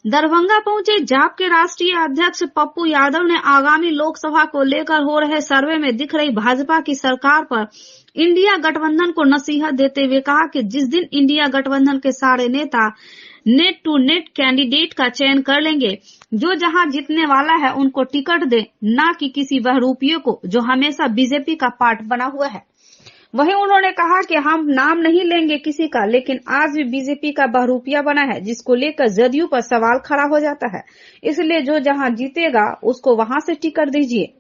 दरभंगा पहुंचे जाप के राष्ट्रीय अध्यक्ष पप्पू यादव ने आगामी लोकसभा को लेकर हो रहे सर्वे में दिख रही भाजपा की सरकार पर इंडिया गठबंधन को नसीहत देते हुए कहा कि जिस दिन इंडिया गठबंधन के सारे नेता नेट टू नेट कैंडिडेट का चयन कर लेंगे, जो जहां जीतने वाला है उनको टिकट दे, न कि किसी बहरूपिये को जो हमेशा बीजेपी का पार्ट बना हुआ है। वहीं उन्होंने कहा कि हम नाम नहीं लेंगे किसी का, लेकिन आज भी बीजेपी का बहरूपिया बना है, जिसको लेकर जदयू पर सवाल खड़ा हो जाता है। इसलिए जो जहां जीतेगा उसको वहां से टिकट दीजिए।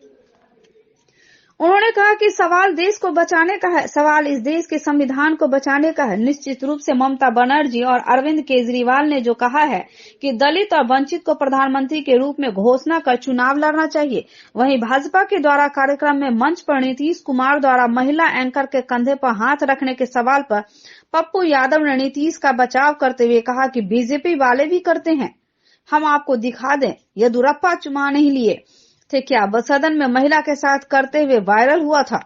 उन्होंने कहा कि सवाल देश को बचाने का है, सवाल इस देश के संविधान को बचाने का है। निश्चित रूप से ममता बनर्जी और अरविंद केजरीवाल ने जो कहा है कि दलित और वंचित को प्रधानमंत्री के रूप में घोषणा कर चुनाव लड़ना चाहिए, वहीं भाजपा के द्वारा कार्यक्रम में मंच पर नीतीश कुमार द्वारा महिला एंकर के कंधे पर हाथ रखने के सवाल पर पप्पू यादव ने नीतीश का बचाव करते हुए कहा कि बीजेपी वाले भी करते हैं, हम आपको दिखा दें। येदियुरप्पा चुनाव नहीं लिए थे क्या, वह सदन में महिला के साथ करते हुए वायरल हुआ था।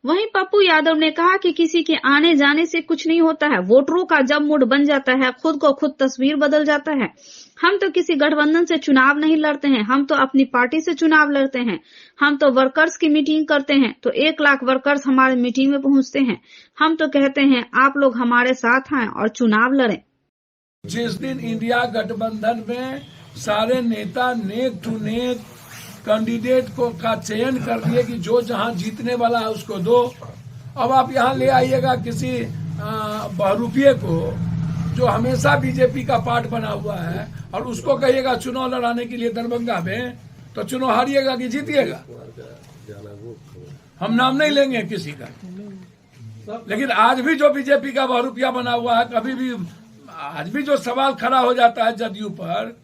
वहीं पप्पू यादव ने कहा कि किसी के आने जाने से कुछ नहीं होता है, वोटरों का जब मूड बन जाता है खुद को खुद तस्वीर बदल जाता है। हम तो किसी गठबंधन से चुनाव नहीं लड़ते हैं, हम तो अपनी पार्टी से चुनाव लड़ते हैं। हम तो वर्कर्स की मीटिंग करते हैं तो 1 लाख वर्कर्स हमारे मीटिंग में पहुंचते हैं। हम तो कहते हैं आप लोग हमारे साथ आएं और चुनाव लड़ें। जिस दिन इंडिया गठबंधन में सारे नेता नेक टू नेक कैंडिडेट को का चयन कर दिए कि जो जहां जीतने वाला है उसको दो। अब आप यहां ले आइएगा किसी बहरूपिये को जो हमेशा बीजेपी का पार्ट बना हुआ है और उसको कहिएगा चुनाव लड़ाने के लिए दरभंगा में, तो चुनाव हारिएगा कि जीतिएगा। हम नाम नहीं लेंगे किसी का, लेकिन आज भी जो बीजेपी का बहरूपिया बना हुआ है, कभी भी आज भी जो सवाल खड़ा हो जाता है जदयू पर,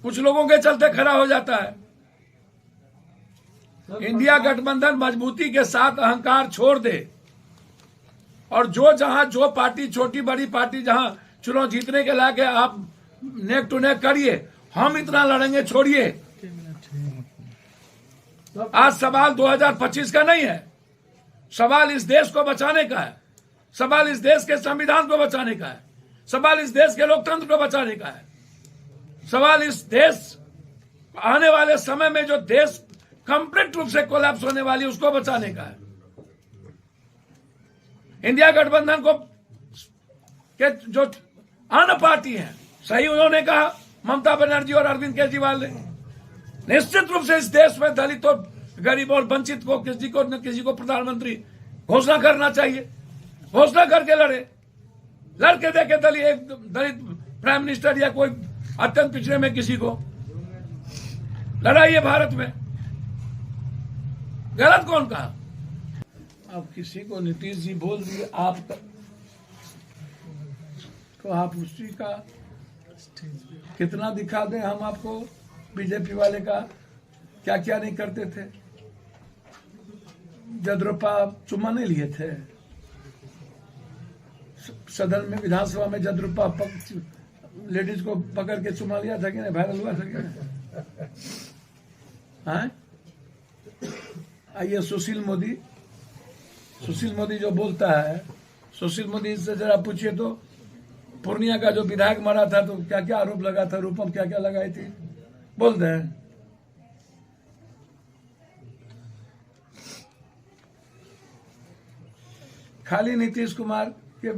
कुछ लोगों के चलते खड़ा हो जाता है। इंडिया गठबंधन मजबूती के साथ अहंकार छोड़ दे और जो जहां जो पार्टी छोटी बड़ी पार्टी जहां चुनाव जीतने के लायक है आप नेक टू नेक करिए, हम इतना लड़ेंगे छोड़िए। आज सवाल 2025 का नहीं है, सवाल इस देश को बचाने का है, सवाल इस देश के संविधान को बचाने का है, सवाल इस देश के लोकतंत्र को बचाने का है, सवाल इस देश आने वाले समय में जो देश कंप्लीट रूप से कोलैप्स होने वाली उसको बचाने का है। इंडिया गठबंधन को के जो अन्य पार्टी है, सही उन्होंने कहा ममता बनर्जी और अरविंद केजरीवाल ने, निश्चित रूप से इस देश में दलित और गरीब और वंचित को किसी को प्रधानमंत्री घोषणा करना चाहिए। घोषणा करके लड़के देखे दलित प्राइम मिनिस्टर या कोई अत्यंत पिछड़े में किसी को लड़ाइए भारत में। गलत कौन कहा? अब किसी को नीतीश जी बोल दिए आप तो आप उसी का कितना दिखा दें हम आपको। बीजेपी वाले का क्या क्या नहीं करते थे। येदियुरप्पा चुम्मा नहीं लिए थे सदन में, विधानसभा में येदियुरप्पा लेडीज को पकड़ के चुम्मा लिया था कि नहीं, वायरल हुआ था कि नहीं? आइए सुशील मोदी जो बोलता है, सुशील मोदी से जरा पूछिए तो पूर्णिया का जो विधायक मरा था तो क्या क्या आरोप लगा था, रूपम क्या क्या लगाई थी, बोल रहे हैं। खाली नीतीश कुमार के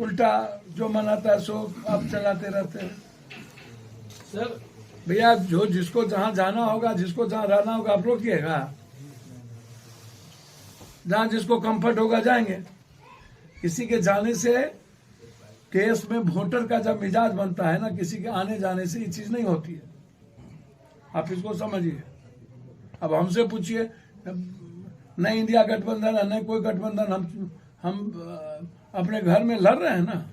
उल्टा जो मनाता है सो आप चलाते रहते हैं। सर भैया जो जिसको जहां जाना होगा, जिसको जहां रहना होगा आप रोकिएगा, जहां जिसको कंफर्ट होगा जाएंगे। किसी के जाने से केस में वोटर का जब मिजाज बनता है ना, किसी के आने जाने से ये चीज नहीं होती है, आप इसको समझिए। अब हमसे पूछिए, नहीं इंडिया गठबंधन है, नहीं कोई गठबंधन, हम अपने घर में लड़ रहे हैं ना,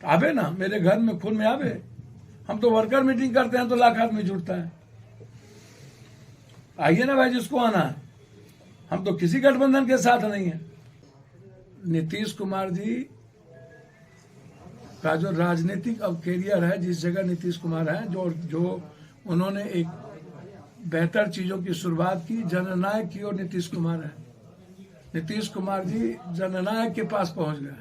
आवे ना मेरे घर में खून में आवे। हम तो वर्कर मीटिंग करते हैं तो लाख आदमी जुटता है, आइए ना भाई जिसको आना है। हम तो किसी गठबंधन के साथ नहीं है। नीतीश कुमार जी का जो राजनीतिक अब कैरियर है, जिस जगह नीतीश कुमार है, जो उन्होंने एक बेहतर चीजों की शुरुआत की, जननायक की ओर नीतीश कुमार है। नीतीश कुमार जी जननायक के पास पहुंच गए।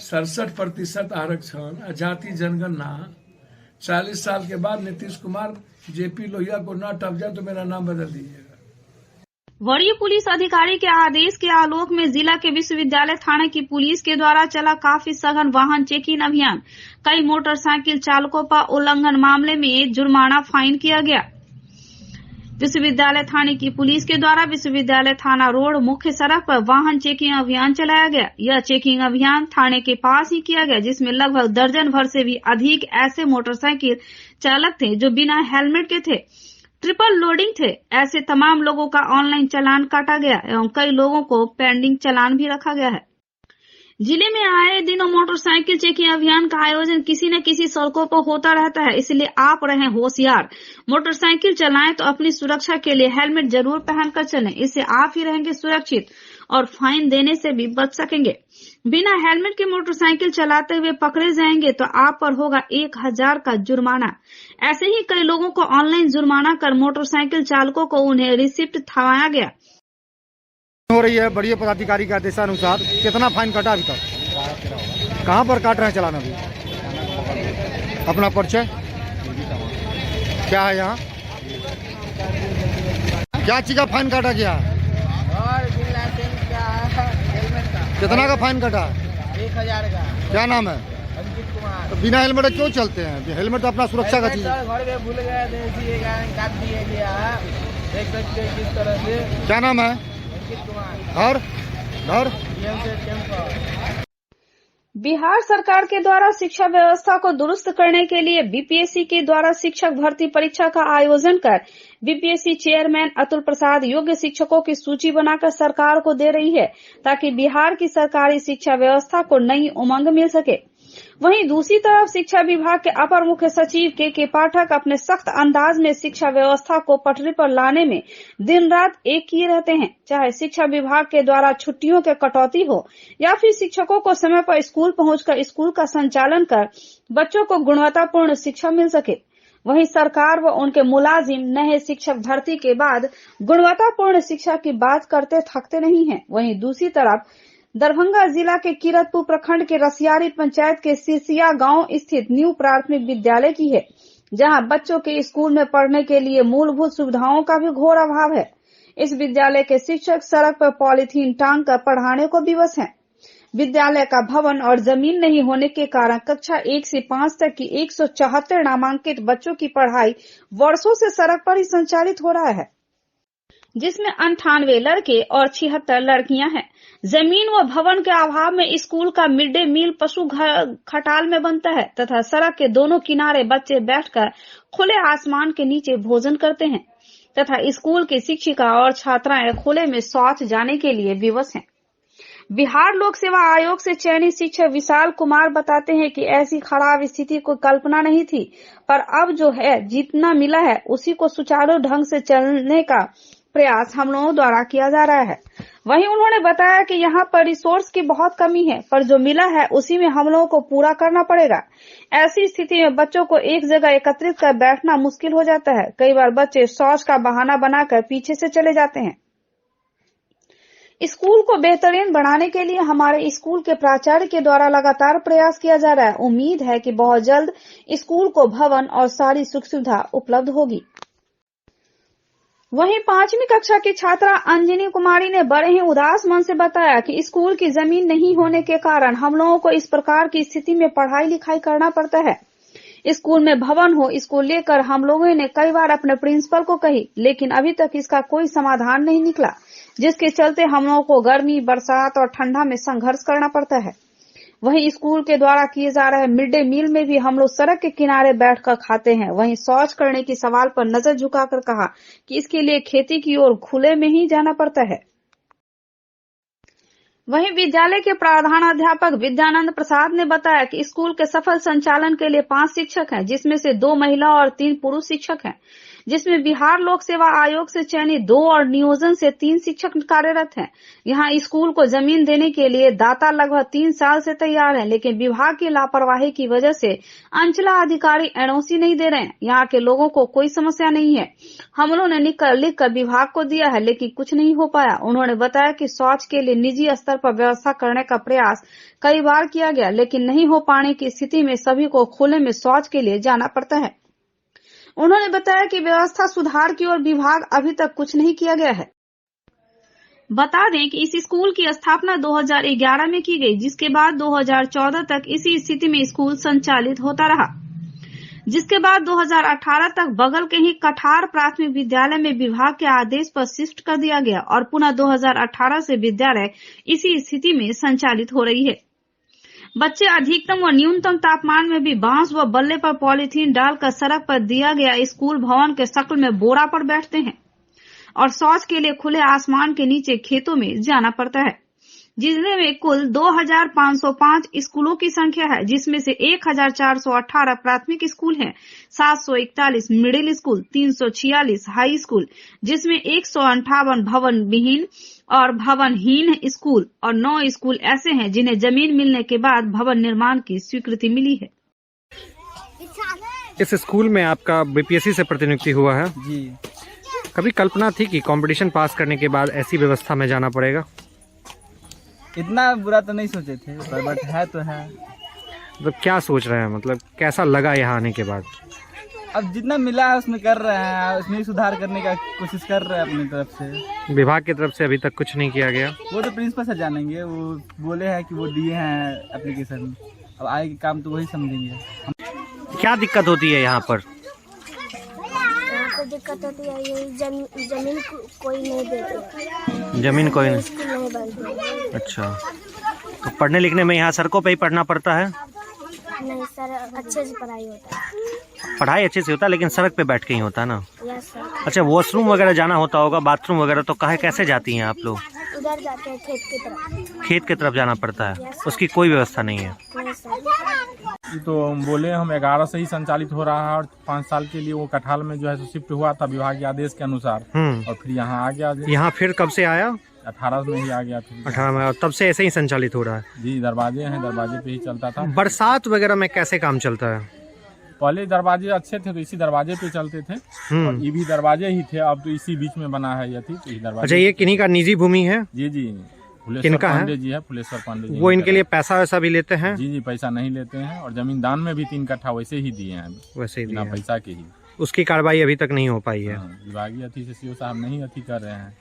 67% आरक्षण, जाति जनगणना, 40 साल के बाद नीतीश कुमार जेपी लोहिया को न टप जाए तो मेरा नाम बदल दीजिएगा। वरीय पुलिस अधिकारी के आदेश के आलोक में जिला के विश्वविद्यालय थाने की पुलिस के द्वारा चला काफी सघन वाहन चेकिंग अभियान। कई मोटरसाइकिल चालकों पर उल्लंघन मामले में जुर्माना फाइन किया गया। विश्वविद्यालय थाने की पुलिस के द्वारा विश्वविद्यालय थाना रोड मुख्य सड़क पर वाहन चेकिंग अभियान चलाया गया। यह चेकिंग अभियान थाने के पास ही किया गया, जिसमें लगभग दर्जन भर से भी अधिक ऐसे मोटरसाइकिल चालक थे जो बिना हेलमेट के थे, ट्रिपल लोडिंग थे। ऐसे तमाम लोगों का ऑनलाइन चालान काटा गया एवं कई लोगों को पेंडिंग चालान भी रखा गया है। जिले में आए दिनों मोटरसाइकिल चेकिंग अभियान का आयोजन किसी न किसी सड़कों पर होता रहता है, इसलिए आप रहें होशियार। मोटरसाइकिल चलाएं तो अपनी सुरक्षा के लिए हेलमेट जरूर पहनकर चलें, इससे आप ही रहेंगे सुरक्षित और फाइन देने से भी बच सकेंगे। बिना हेलमेट के मोटरसाइकिल चलाते हुए पकड़े जाएंगे तो आप पर होगा 1000 का जुर्माना। ऐसे ही कई लोगों को ऑनलाइन जुर्माना कर मोटरसाइकिल चालकों को उन्हें रिसिप्ट थमाया गया। हो रही है बड़ी पदाधिकारी के आदेशानुसार कितना फाइन कटा अभी तक? कहाँ पर काट रहे हैं चालान? अभी अपना परिचय क्या है? यहाँ क्या चीज का फाइन काटा गया? कितना का फाइन कटा? 1000 का। क्या नाम है? अंकित कुमार। तो बिना हेलमेट क्यों चलते हैं? हेलमेट तो अपना सुरक्षा का चीज है। घर में भूल गए थे, काट दिया गया। देख सकते हैं किस तरह से। क्या नाम है? घर बिहार सरकार के द्वारा शिक्षा व्यवस्था को दुरुस्त करने के लिए बीपीएससी के द्वारा शिक्षक भर्ती परीक्षा का आयोजन कर बीपीएससी चेयरमैन अतुल प्रसाद योग्य शिक्षकों की सूची बनाकर सरकार को दे रही है, ताकि बिहार की सरकारी शिक्षा व्यवस्था को नई उमंग मिल सके। वहीं दूसरी तरफ शिक्षा विभाग के अपर मुख्य सचिव के पाठक अपने सख्त अंदाज में शिक्षा व्यवस्था को पटरी पर लाने में दिन रात एक किए रहते हैं। चाहे शिक्षा विभाग के द्वारा छुट्टियों के कटौती हो या फिर शिक्षकों को समय पर स्कूल पहुंचकर स्कूल का संचालन कर बच्चों को गुणवत्तापूर्ण शिक्षा मिल सके। वहीं सरकार व उनके मुलाजिम नए शिक्षक भर्ती के बाद गुणवत्तापूर्ण शिक्षा की बात करते थकते नहीं है। वहीं दूसरी तरफ दरभंगा जिला के किरतपुर प्रखंड के रसियारी पंचायत के सिरसिया गांव स्थित न्यू प्राथमिक विद्यालय की है, जहां बच्चों के स्कूल में पढ़ने के लिए मूलभूत सुविधाओं का भी घोर अभाव है। इस विद्यालय के शिक्षक सड़क पर पॉलीथीन टांग कर पढ़ाने को विवश हैं। विद्यालय का भवन और जमीन नहीं होने के कारण कक्षा 1 से 5 तक की 174 नामांकित बच्चों की पढ़ाई वर्षों से सड़क पर ही संचालित हो रहा है, जिसमें 98 लड़के और 76 लड़कियां हैं। जमीन व भवन के अभाव में स्कूल का मिड डे मील पशु खटाल में बनता है तथा सड़क के दोनों किनारे बच्चे बैठकर खुले आसमान के नीचे भोजन करते हैं तथा स्कूल की शिक्षिका और छात्राएं खुले में शौच जाने के लिए विवश हैं। बिहार लोक सेवा आयोग से चयनित शिक्षक विशाल कुमार बताते हैं कि ऐसी खराब स्थिति को कल्पना नहीं थी, पर अब जो है जितना मिला है उसी को सुचारू ढंग से चलने का प्रयास हम लोगों द्वारा किया जा रहा है। वहीं उन्होंने बताया कि यहाँ पर रिसोर्स की बहुत कमी है, पर जो मिला है उसी में हम लोगों को पूरा करना पड़ेगा। ऐसी स्थिति में बच्चों को एक जगह एकत्रित कर बैठना मुश्किल हो जाता है। कई बार बच्चे शौच का बहाना बनाकर पीछे से चले जाते हैं। स्कूल को बेहतरीन बनाने के लिए हमारे स्कूल के प्राचार्य के द्वारा लगातार प्रयास किया जा रहा है। उम्मीद है कि बहुत जल्द स्कूल को भवन और सारी सुख सुविधा उपलब्ध होगी। वहीं 5वीं कक्षा की छात्रा अंजनी कुमारी ने बड़े ही उदास मन से बताया कि स्कूल की जमीन नहीं होने के कारण हम लोगों को इस प्रकार की स्थिति में पढ़ाई लिखाई करना पड़ता है। स्कूल में भवन हो, इसको लेकर हम लोगों ने कई बार अपने प्रिंसिपल को कही, लेकिन अभी तक इसका कोई समाधान नहीं निकला, जिसके चलते हम लोगों को गर्मी, बरसात और ठंडा में संघर्ष करना पड़ता है। वहीं स्कूल के द्वारा किए जा रहे मिड डे मील में भी हम लोग सड़क के किनारे बैठकर खाते हैं। वहीं शौच करने की सवाल पर नजर झुकाकर कहा कि इसके लिए खेती की ओर खुले में ही जाना पड़ता है। वहीं विद्यालय के प्रधानाध्यापक विद्यानंद प्रसाद ने बताया कि स्कूल के सफल संचालन के लिए 5 शिक्षक हैं, जिसमें से 2 महिला और 3 पुरुष शिक्षक हैं। जिसमें बिहार लोक सेवा आयोग से चयनित 2 और नियोजन से 3 शिक्षक कार्यरत हैं। यहाँ स्कूल को जमीन देने के लिए दाता लगभग 3 साल से तैयार है, लेकिन विभाग की लापरवाही की वजह से अंचला अधिकारी एनओसी नहीं दे रहे हैं। यहाँ के लोगों को कोई समस्या नहीं है। हम लोगों ने लिख कर विभाग को दिया है, लेकिन कुछ नहीं हो पाया। उन्होंने बताया कि शौच के लिए निजी स्तर पर व्यवस्था करने का प्रयास कई बार किया गया, लेकिन नहीं हो पाने की स्थिति में सभी को खुले में शौच के लिए जाना पड़ता है। उन्होंने बताया कि व्यवस्था सुधार की ओर विभाग अभी तक कुछ नहीं किया गया है। बता दें कि इस स्कूल की स्थापना 2011 में की गई, जिसके बाद 2014 तक इसी स्थिति में स्कूल संचालित होता रहा, जिसके बाद 2018 तक बगल के ही कठार प्राथमिक विद्यालय में विभाग के आदेश पर शिफ्ट कर दिया गया और पुनः 2018 से विद्यालय इसी स्थिति में संचालित हो रही है। बच्चे अधिकतम व न्यूनतम तापमान में भी बांस व बल्ले पर पॉलीथीन डालकर सड़क पर दिया गया स्कूल भवन के शक्ल में बोरा पर बैठते हैं और शौच के लिए खुले आसमान के नीचे खेतों में जाना पड़ता है। जिले में कुल 2505 स्कूलों की संख्या है, जिसमें से 1418 प्राथमिक स्कूल हैं, 741 मिडिल स्कूल, 346 हाई स्कूल, जिसमें 158 भवन विहीन और भवनहीन स्कूल और 9 स्कूल ऐसे हैं जिन्हें जमीन मिलने के बाद भवन निर्माण की स्वीकृति मिली है। इस स्कूल में आपका बीपीएससी से प्रतिनियुक्ति हुआ है जी। कभी कल्पना थी कि कंपटीशन पास करने के बाद ऐसी व्यवस्था में जाना पड़ेगा? इतना बुरा तो नहीं सोचे थे, पर बट है तो है। मतलब क्या सोच रहे हैं, मतलब कैसा लगा यहाँ आने के बाद? अब जितना मिला है उसमें कर रहे हैं, उसमें सुधार करने का कोशिश कर रहे हैं अपनी तरफ से। विभाग की तरफ से अभी तक कुछ नहीं किया गया? वो तो प्रिंसिपल सर जानेंगे, वो बोले हैं कि वो दिए हैं एप्लीकेशन, अब आगे काम तो वही समझेंगे। क्या दिक्कत होती है यहाँ पर? दिक्कत होती है ये जमीन कोई नहीं देते। जमीन कोई नहीं? स्कूल नहीं बनते। अच्छा, तो पढ़ने लिखने में यहाँ सड़कों पे ही पढ़ना पड़ता है? नहीं सर, अच्छे से पढ़ाई होता है। पढ़ाई अच्छे से होता है, लेकिन सड़क पे बैठ के ही होता है ना? Yes sir. अच्छा, वॉशरूम वगैरह जाना होता होगा, बाथरूम वगैरह, तो कहाँ कैसे जाती हैं आप लोग? उधर जाते हैं खेत की तरफ। खेत की तरफ जाना पड़ता है, उसकी कोई व्यवस्था नहीं है? नहीं सर। तो बोले हम 11 से ही संचालित हो रहा है और 5 साल के लिए वो कठाल में जो है शिफ्ट हुआ था विभाग के आदेश के अनुसार, और फिर यहाँ आ गया। यहाँ फिर कब से आया? 18 में ही आ गया फिर। 18 में, और तब से ऐसे ही संचालित हो रहा है? जी, दरवाजे हैं, दरवाजे पे ही चलता था। बरसात वगैरह में कैसे काम चलता है? पहले दरवाजे अच्छे थे तो इसी दरवाजे पे चलते थे, और ये भी दरवाजे ही थे, अब तो इसी बीच में बना है ये थी, तो दरवाजे। अच्छा, ये किन्हीं का निजी भूमि है? जी जी, फुलेश्वर किनका है? पांडे जी है, फुलेश्वर पांडे जी। वो इनके लिए पैसा वैसा भी लेते हैं? जी जी, पैसा नहीं लेते हैं, और जमीन दान में भी 3 कट्ठा वैसे ही दिए हैं, वैसे ही बिना दिए हैं। पैसा के ही। उसकी कार्रवाई अभी तक नहीं हो पाई है? विभागीय अथी से सीओ साहब नहीं अथी कर रहे हैं।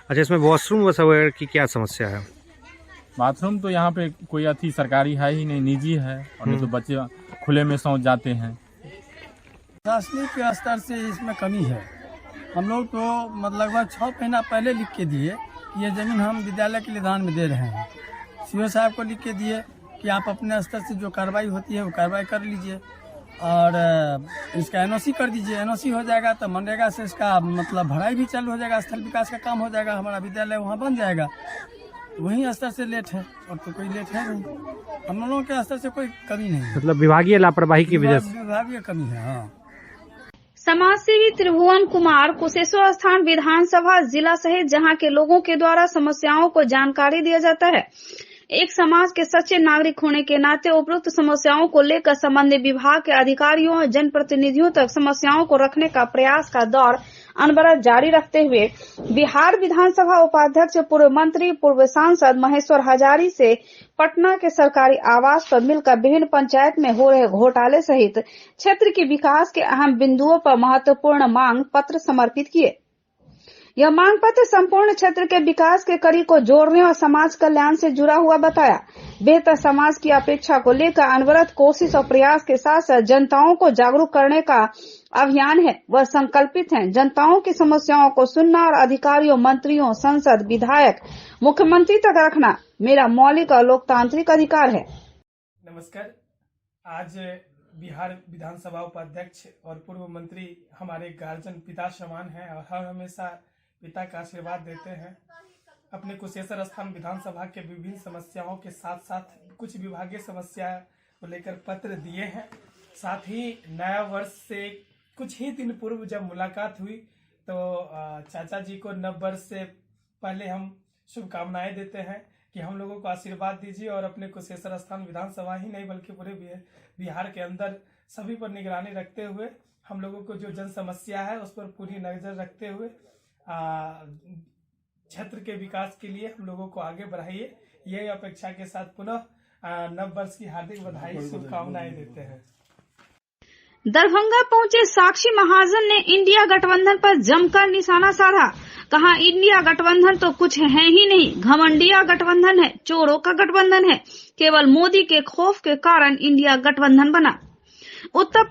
अच्छा, इसमें वॉशरूम वगैरह की क्या समस्या है? बाथरूम तो यहाँ पे कोई अथी सरकारी है ही नहीं, निजी है, और नहीं तो बच्चे खुले में शौच जाते हैं। प्रशासनिक के स्तर से इसमें कमी है। हम लोग तो लगभग 6 महीना पहले लिख के दिए कि ये ज़मीन हम विद्यालय के लिए दान में दे रहे हैं। सीओ साहब को लिख के दिए कि आप अपने स्तर से जो कार्रवाई होती है वो कार्रवाई कर लीजिए और इसका एनओसी कर दीजिए। एनओसी हो जाएगा तो मनरेगा से इसका भराई भी चालू हो जाएगा, स्थल विकास का काम हो जाएगा, हमारा विद्यालय वहाँ बन जाएगा। वहीं स्तर से लेट है, और तो कोई लेट है नहीं। हम लोगों के स्तर से कोई कमी नहीं है, मतलब विभागीय लापरवाही की वजह से? विभागीय कमी है। हाँ। समाजसेवी त्रिभुवन कुमार कुशेश्वर स्थान विधानसभा जिला सहित जहां के लोगों के द्वारा समस्याओं को जानकारी दिया जाता है। एक समाज के सच्चे नागरिक होने के नाते उपरोक्त समस्याओं को लेकर संबंधित विभाग के अधिकारियों और जनप्रतिनिधियों तक समस्याओं को रखने का प्रयास का दौर अनवरत जारी रखते हुए बिहार विधानसभा उपाध्यक्ष, पूर्व मंत्री, पूर्व सांसद महेश्वर हजारी से पटना के सरकारी आवास पर मिलकर विभिन्न पंचायत में हो रहे घोटाले सहित क्षेत्र के विकास के अहम बिंदुओं पर महत्वपूर्ण मांग पत्र समर्पित किए। यह मांग पत्र संपूर्ण क्षेत्र के विकास के कड़ी को जोड़ने और समाज कल्याण से जुड़ा हुआ बताया। बेहतर समाज की अपेक्षा को लेकर अनवरत कोशिश और प्रयास के साथ साथ जनताओं को जागरूक करने का अभियान है। वह संकल्पित हैं जनताओं की समस्याओं को सुनना और अधिकारियों, मंत्रियों, संसद, विधायक, मुख्यमंत्री तक रखना मेरा मौलिक और लोकतांत्रिक अधिकार है। नमस्कार। आज बिहार विधानसभा उपाध्यक्ष और पूर्व मंत्री हमारे गार्जियन पिता समान हैं और हर हमेशा पिता का आशीर्वाद देते हैं। अपने कुशेश्वर स्थान विधानसभा के विभिन्न समस्याओं के साथ साथ कुछ विभागीय समस्या को लेकर पत्र दिए हैं। साथ ही नया वर्ष से कुछ ही दिन पूर्व जब मुलाकात हुई तो चाचा जी को नव वर्ष से पहले हम शुभकामनाएं देते हैं कि हम लोगों को आशीर्वाद दीजिए और अपने कुशेश्वर स्थान विधानसभा ही नहीं बल्कि पूरे बिहार के अंदर सभी पर निगरानी रखते हुए हम लोगों को जो जन समस्या है उस पर पूरी नजर रखते हुए क्षेत्र के विकास के लिए हम लोगों को आगे बढ़ाइए। यही अपेक्षा के साथ पुनः नव वर्ष की हार्दिक बधाई शुभकामनाएं देते हैं। दरभंगा पहुंचे साक्षी महाजन ने इंडिया गठबंधन पर जमकर निशाना साधा। कहा, इंडिया गठबंधन तो कुछ है ही नहीं, घमंडिया गठबंधन है, चोरों का गठबंधन है। केवल मोदी के खौफ के कारण इंडिया गठबंधन बना। उत्तर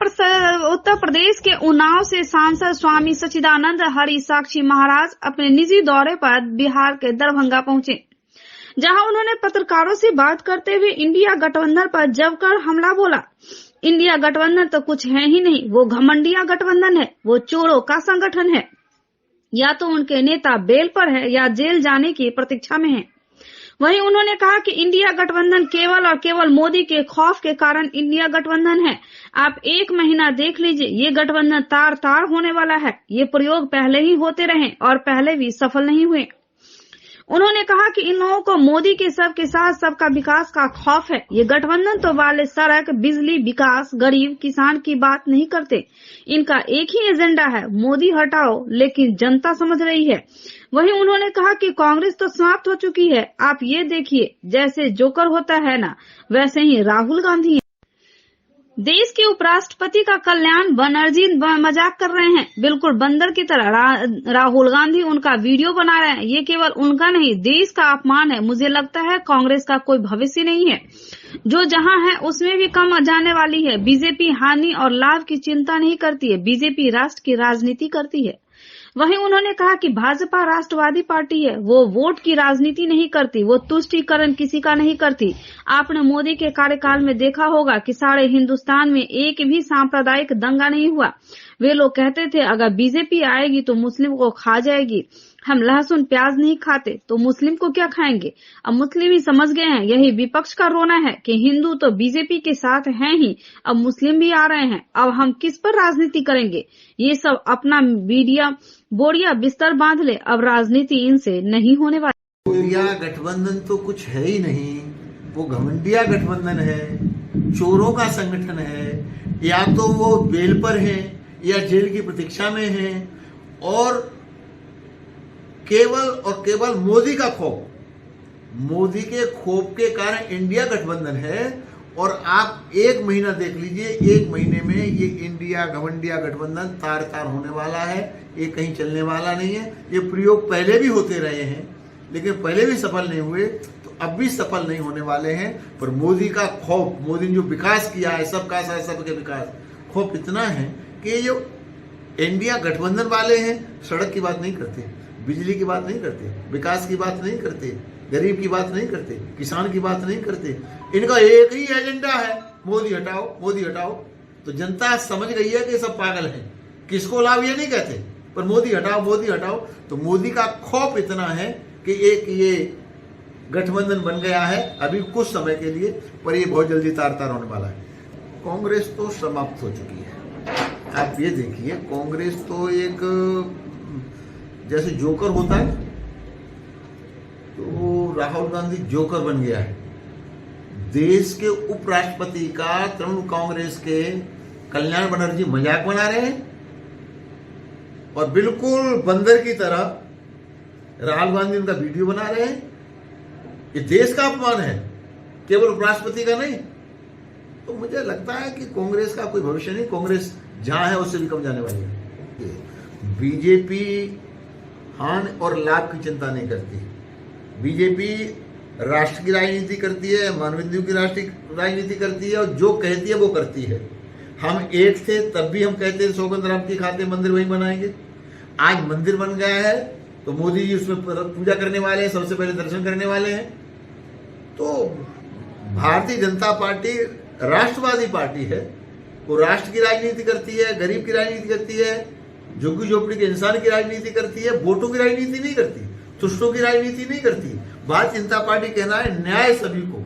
प्रदेश के उन्नाव से सांसद स्वामी सच्चिदानंद हरि साक्षी महाराज अपने निजी दौरे पर बिहार के दरभंगा पहुंचे, जहां उन्होंने पत्रकारों से बात करते हुए इंडिया गठबंधन पर जमकर हमला बोला। इंडिया गठबंधन तो कुछ है ही नहीं, वो घमंडिया गठबंधन है, वो चोरों का संगठन है। या तो उनके नेता बेल पर है या जेल जाने की प्रतीक्षा में है। वहीं उन्होंने कहा कि इंडिया गठबंधन केवल और केवल मोदी के खौफ के कारण इंडिया गठबंधन है। आप 1 महीना देख लीजिए, ये गठबंधन तार तार होने वाला है। ये प्रयोग पहले ही होते रहे और पहले भी सफल नहीं हुए। उन्होंने कहा कि इन लोगों को मोदी के सबके साथ सबका विकास का खौफ है। ये गठबंधन तो वाले सड़क, बिजली, विकास, गरीब, किसान की बात नहीं करते। इनका एक ही एजेंडा है, मोदी हटाओ, लेकिन जनता समझ रही है। वहीं उन्होंने कहा कि कांग्रेस तो समाप्त हो चुकी है। आप ये देखिए, जैसे जोकर होता है ना, वैसे ही राहुल गांधी है। देश के उपराष्ट्रपति का कल्याण बनर्जी मजाक कर रहे हैं, बिल्कुल बंदर की तरह। राहुल गांधी उनका वीडियो बना रहे हैं। ये केवल उनका नहीं, देश का अपमान है। मुझे लगता है कांग्रेस का कोई भविष्य नहीं है। जो जहां है उसमें भी कम जाने वाली है। बीजेपी हानि और लाभ की चिंता नहीं करती है, बीजेपी राष्ट्र की राजनीति करती है। वहीं उन्होंने कहा कि भाजपा राष्ट्रवादी पार्टी है, वो वोट की राजनीति नहीं करती, वो तुष्टीकरण किसी का नहीं करती। आपने मोदी के कार्यकाल में देखा होगा कि सारे हिंदुस्तान में एक भी सांप्रदायिक दंगा नहीं हुआ। वे लोग कहते थे अगर बीजेपी आएगी तो मुस्लिम को खा जाएगी। हम लहसुन प्याज नहीं खाते तो मुस्लिम को क्या खाएंगे। अब मुस्लिम ही समझ गए हैं, यही विपक्ष का रोना है कि हिंदू तो बीजेपी के साथ हैं ही, अब मुस्लिम भी आ रहे हैं। अब हम किस पर राजनीति करेंगे। ये सब अपना बोरिया बिस्तर बांध ले, अब राजनीति इनसे नहीं होने वाली। इंडिया गठबंधन तो कुछ है ही नहीं, वो घमंडिया गठबंधन है, चोरों का संगठन है। या तो वो बेल पर है या जेल की प्रतीक्षा में है और केवल मोदी का खौफ, मोदी के खौफ के कारण इंडिया गठबंधन है। और आप 1 महीना देख लीजिए, 1 महीने में ये इंडिया घमंडिया गठबंधन तार तार होने वाला है। ये कहीं चलने वाला नहीं है। ये प्रयोग पहले भी होते रहे हैं, लेकिन पहले भी सफल नहीं हुए, तो अब भी सफल नहीं होने वाले हैं। पर मोदी का खौफ, मोदी ने जो विकास किया है, सबका साथ सबके विकास, खौफ इतना है कि ये जो इंडिया गठबंधन वाले हैं, सड़क की बात नहीं करते, बिजली की बात नहीं करते, विकास की बात नहीं करते, गरीब की बात नहीं करते, किसान की बात नहीं करते। इनका एक ही एजेंडा है, मोदी हटाओ, मोदी हटाओ। तो जनता समझ गई है कि सब पागल हैं। किसको लाभ ये नहीं कहते, पर मोदी हटाओ, मोदी हटाओ। तो मोदी का खौफ इतना है कि एक ये गठबंधन बन गया है अभी कुछ समय के लिए, पर ये बहुत जल्दी तार तार होने वाला है। कांग्रेस तो समाप्त हो चुकी है। आप ये देखिए, कांग्रेस तो एक जैसे जोकर होता है, तो राहुल गांधी जोकर बन गया है। देश के उपराष्ट्रपति का तृणमूल कांग्रेस के कल्याण बनर्जी मजाक बना रहे हैं और बिल्कुल बंदर की तरह राहुल गांधी उनका वीडियो बना रहे हैं। ये देश का अपमान है, केवल उपराष्ट्रपति का नहीं। तो मुझे लगता है कि कांग्रेस का कोई भविष्य नहीं। कांग्रेस जहां है उससे भी कम जाने वाली है। बीजेपी हानि और लाभ की चिंता नहीं करती। बीजेपी राष्ट्र की राजनीति करती है, मानवेंद्र की राष्ट्रीय राजनीति करती है और जो कहती है वो करती है। हम एक थे तब भी हम कहते थे सौगंध राम की खाते मंदिर वहीं बनाएंगे। आज मंदिर बन गया है तो मोदी जी उसमें पूजा करने वाले हैं, सबसे पहले दर्शन करने वाले हैं। तो भारतीय जनता पार्टी राष्ट्रवादी पार्टी है, वो राष्ट्र की राजनीति करती है, गरीब की राजनीति करती है, झुग्गी झोपड़ी के इंसान की राजनीति करती है, वोटों की राजनीति नहीं करती, तुष्टों की राजनीति नहीं करती। भारतीय जनता पार्टी कहना है न्याय सभी को,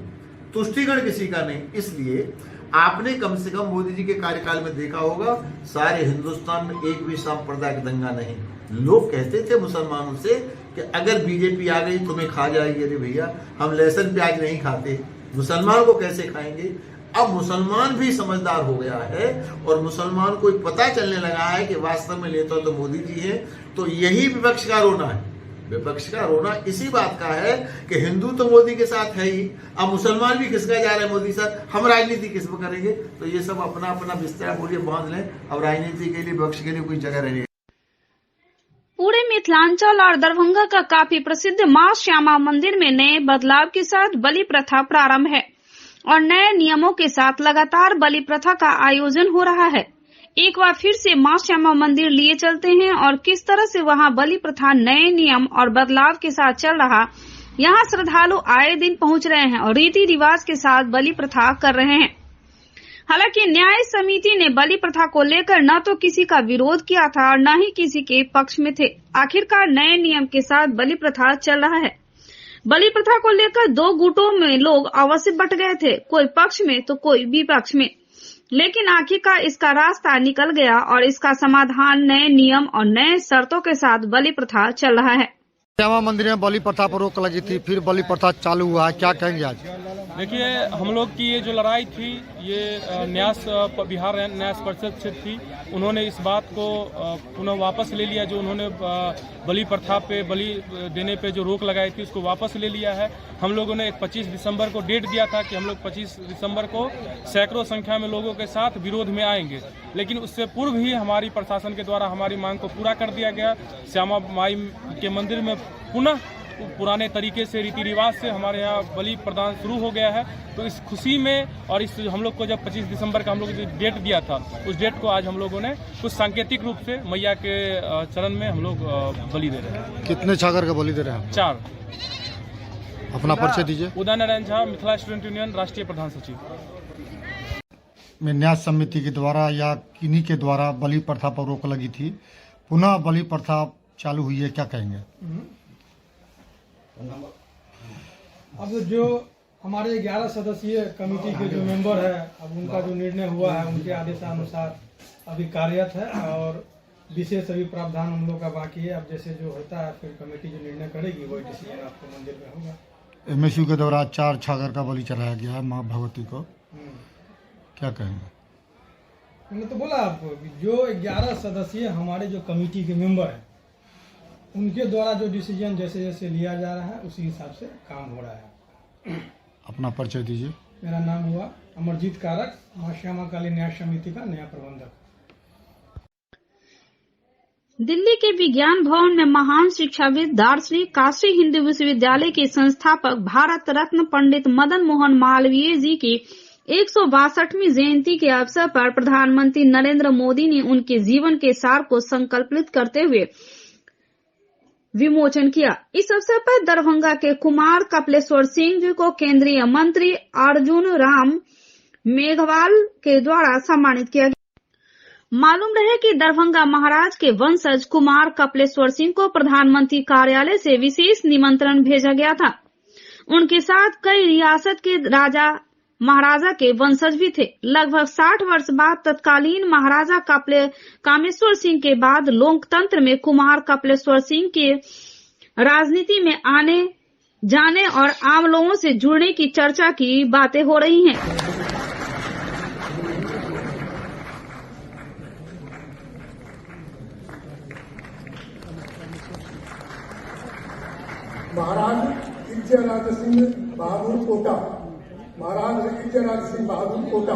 तुष्टिगण किसी का नहीं। इसलिए आपने कम से कम मोदी जी के कार्यकाल में देखा होगा, सारे हिंदुस्तान में एक भी सांप्रदायिक दंगा नहीं। लोग कहते थे मुसलमानों से कि अगर बीजेपी आ गई तुम्हें खा जाएगी। अरे भैया, हम लहसुन प्याज नहीं खाते, मुसलमान को कैसे खाएंगे? अब मुसलमान भी समझदार हो गया है और मुसलमान को पता चलने लगा है कि वास्तव में नेता तो मोदी जी है। तो यही विपक्ष का रोना है। विपक्ष का रोना इसी बात का है कि हिंदू तो मोदी के साथ है ही, अब मुसलमान भी खिसका जा रहे हैं मोदी साथ, हम राजनीति किस पर करेंगे? तो ये सब अपना अपना बिस्तर बोलिए बांध लें, अब राजनीति के लिए विपक्ष के लिए कोई जगह नहीं है। पूरे मिथिलांचल और दरभंगा का काफी प्रसिद्ध मां श्यामा मंदिर में नए बदलाव के साथ बलि प्रथा प्रारंभ है और नए नियमों के साथ लगातार बलि प्रथा का आयोजन हो रहा है। एक बार फिर से मां श्यामा मंदिर लिए चलते हैं और किस तरह से वहां बलि प्रथा नए नियम और बदलाव के साथ चल रहा। यहां श्रद्धालु आए दिन पहुंच रहे हैं और रीति रिवाज के साथ बलि प्रथा कर रहे हैं। हालांकि न्याय समिति ने बलि प्रथा को लेकर न तो किसी का विरोध किया था और न ही किसी के पक्ष में थे। आखिरकार नए नियम के साथ बलि प्रथा चल रहा है। बलि प्रथा को लेकर दो गुटों में लोग अवश्य बट गए थे, कोई पक्ष में तो कोई विपक्ष में, लेकिन आखिरकार इसका रास्ता निकल गया और इसका समाधान नए नियम और नए शर्तों के साथ बलि प्रथा चल रहा है। श्यामा मंदिर में बलि प्रथा पर रोक लगी थी, फिर बलि प्रथा चालू हुआ है, क्या कहेंगे आज? देखिए, हम लोग की ये जो लड़ाई थी ये बिहार न्यास परिषद से थी। उन्होंने इस बात को पुनः वापस ले लिया। जो उन्होंने बलि प्रथा पे बलि देने पे जो रोक लगाई थी उसको वापस ले लिया है। हम लोगों ने 25 दिसंबर को डेट दिया था कि हम लोग 25 दिसंबर को सैकड़ों संख्या में लोगों के साथ विरोध में आएंगे, लेकिन उससे पूर्व ही हमारी प्रशासन के द्वारा हमारी मांग को पूरा कर दिया गया। श्यामा माई के मंदिर में पुनः पुराने तरीके से रीति रिवाज से हमारे यहाँ बलि प्रदान शुरू हो गया है। तो इस खुशी में और इस हम लोग को जब 25 दिसंबर का हम लोग डेट दिया था, उस डेट को आज हम लोगों ने कुछ सांकेतिक रूप से मैया के चरण में हम लोग बलि दे रहे हैं। कितने छागर का बलि दे रहे हैं? 4। अपना परिचय दीजिए। उदय नारायण झा, मिथिला स्टूडेंट यूनियन राष्ट्रीय प्रधान सचिव। में न्यास समिति के द्वारा या किन्हीं के द्वारा बलि प्रथा पर रोक लगी थी, पुनः बलि प्रथा चालू हुई है, क्या कहेंगे? अब जो हमारे 11 सदस्यीय कमेटी के जो मेंबर है, अब उनका जो निर्णय हुआ है उनके आदेशानुसार अभी कार्यरत है और विशेष अभी प्रावधान हम लोग का बाकी है। अब जैसे जो होता है फिर कमेटी जो निर्णय करेगी वही डिसीजन आपको मंदिर में होगा। एमएसयू के द्वारा 4 छागर का बलि चढ़ाया गया है माँ भगवती को, क्या कहेंगे? मैंने तो बोला आपको, जो 11 सदस्यीय हमारे जो कमेटी के मेंबर हैं उनके द्वारा जो डिसीजन जैसे जैसे लिया जा रहा है उसी हिसाब से काम हो रहा है। अपना परिचय दीजिए। मेरा नाम हुआ अमरजीत कारक, मां श्यामा काली न्याय समिति का नया प्रबंधक। दिल्ली के विज्ञान भवन में महान शिक्षाविद दार्शनिक काशी हिंदू विश्वविद्यालय के संस्थापक भारत रत्न पंडित मदन मोहन मालवीय जी की 162वीं जयंती के अवसर पर प्रधानमंत्री नरेंद्र मोदी ने उनके जीवन के सार को संकल्पित करते हुए विमोचन किया। इस अवसर पर दरभंगा के कुमार कपिलेश्वर सिंह जी को केंद्रीय मंत्री अर्जुन राम मेघवाल के द्वारा सम्मानित किया गया। मालूम रहे कि दरभंगा महाराज के वंशज कुमार कपिलेश्वर सिंह को प्रधानमंत्री कार्यालय से विशेष निमंत्रण भेजा गया था। उनके साथ कई रियासत के राजा महाराजा के वंशज भी थे। लगभग 60 वर्ष बाद तत्कालीन महाराजा कामेश्वर सिंह के बाद लोकतंत्र में कुमार कपिलेश्वर सिंह के राजनीति में आने जाने और आम लोगों से जुड़ने की चर्चा की बातें हो रही हैं। महाराज इज्जराज सिंह बहादुर कोटा, महाराज इज्जराज सिंह बहादुर कोटा।